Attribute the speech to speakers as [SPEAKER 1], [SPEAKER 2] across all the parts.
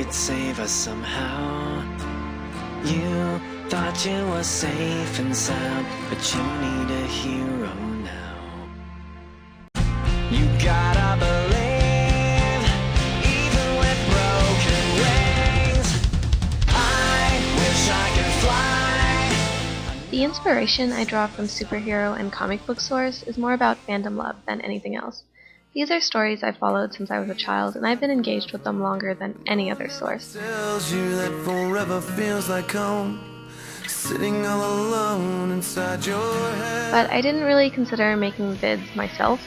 [SPEAKER 1] could save us somehow. You thought you were safe and sound, but you need a hero now. You gotta believe, even with broken wings. I wish I could fly.
[SPEAKER 2] The inspiration I draw from superhero and comic book source is more about fandom love than anything else. These are stories I've followed since I was a child, and I've been engaged with them longer than any other source.
[SPEAKER 3] Tells you that forever feels like home, sitting all alone inside your head.
[SPEAKER 2] But I didn't really consider making vids myself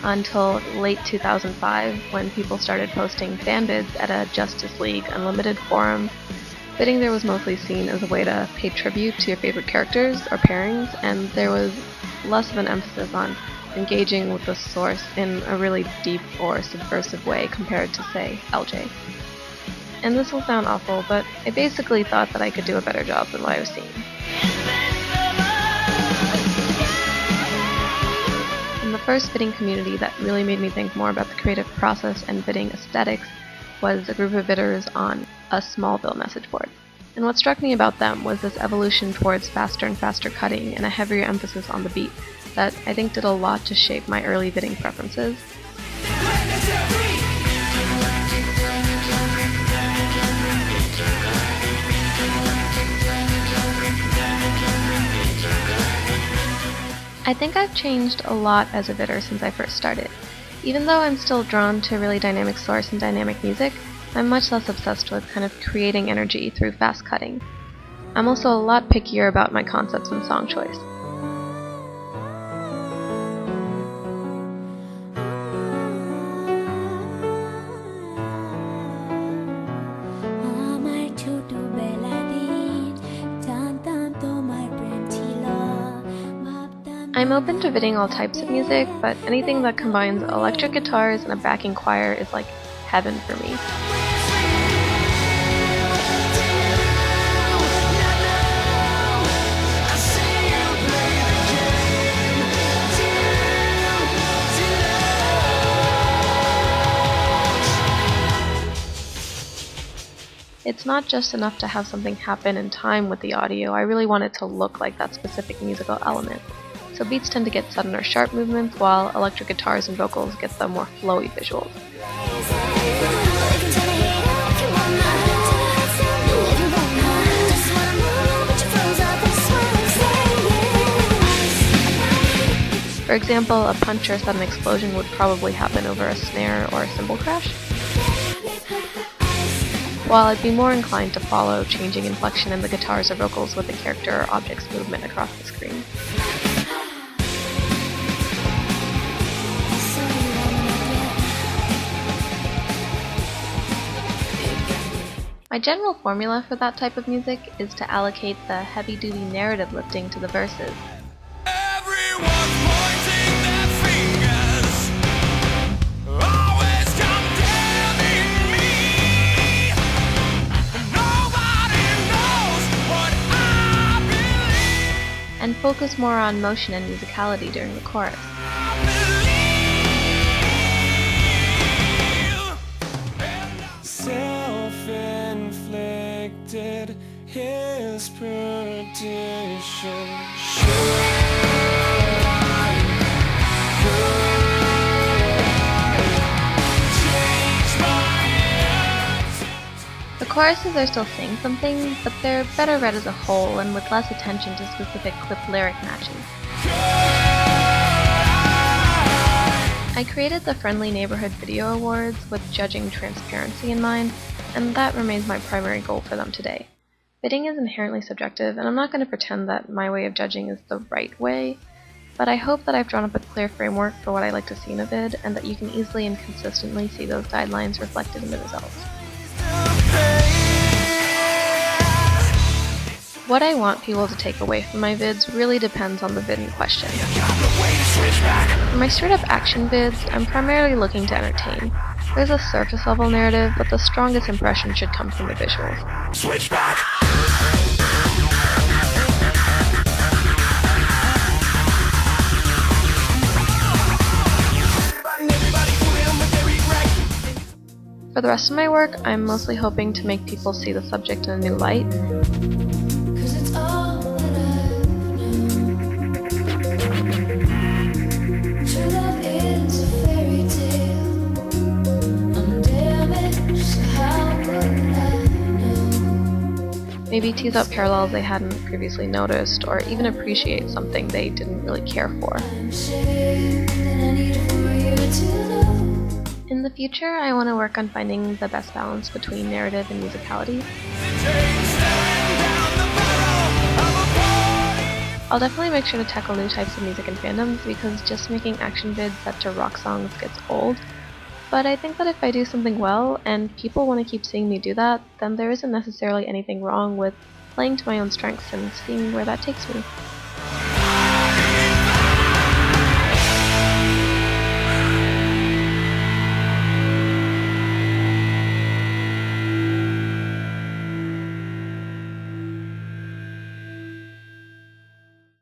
[SPEAKER 2] until late 2005, when people started posting fan vids at a Justice League Unlimited forum. Vidding there was mostly seen as a way to pay tribute to your favorite characters or pairings, and there was less of an emphasis on engaging with the source in a really deep or subversive way compared to, say, LJ. And this will sound awful, but I basically thought that I could do a better job than what I was seeing. And the first vidding community that really made me think more about the creative process and vidding aesthetics was a group of vidders on a Smallville message board. And what struck me about them was this evolution towards faster and faster cutting and a heavier emphasis on the beat that I think did a lot to shape my early vidding preferences. I think I've changed a lot as a vidder since I first started. Even though I'm still drawn to really dynamic source and dynamic music, I'm much less obsessed with kind of creating energy through fast cutting. I'm also a lot pickier about my concepts and song choice. I'm open to vidding all types of music, but anything that combines electric guitars and a backing choir is like heaven for me. It's not just enough to have something happen in time with the audio, I really want it to look like that specific musical element. So beats tend to get sudden or sharp movements, while electric guitars and vocals get the more flowy visuals. For example, a punch or sudden explosion would probably happen over a snare or a cymbal crash, while I'd be more inclined to follow changing inflection in the guitars or vocals with the character or object's movement across the screen. My general formula for that type of music is to allocate the heavy-duty narrative lifting to the verses.
[SPEAKER 3] Everyone's pointing their fingers, always condemning me. Nobody knows what I believe.
[SPEAKER 2] And focus more on motion and musicality during the chorus.
[SPEAKER 3] Self-inflicted his perdition.
[SPEAKER 2] The choruses are still saying something, but they're better read as a whole and with less attention to specific clip lyric matches. I created the Friendly Neighborhood Video Awards with judging transparency in mind, and that remains my primary goal for them today. Vidding is inherently subjective, and I'm not going to pretend that my way of judging is the right way, but I hope that I've drawn up a clear framework for what I like to see in a vid, and that you can easily and consistently see those guidelines reflected in the results. What I want people to take away from my vids really depends on the vid in question. For my straight-up action vids, I'm primarily looking to entertain. There's a surface-level narrative, but the strongest impression should come from the visuals.
[SPEAKER 3] Switch back.
[SPEAKER 2] For For the rest of my work, I'm mostly hoping to make people see the subject in a new light. Maybe tease out parallels they hadn't previously noticed, or even appreciate something they didn't really care for. In the future, I want to work on finding the best balance between narrative and musicality. I'll definitely make sure to tackle new types of music and fandoms, because just making action vids set to rock songs gets old. But I think that if I do something well, and people want to keep seeing me do that, then there isn't necessarily anything wrong with playing to my own strengths and seeing where that takes me.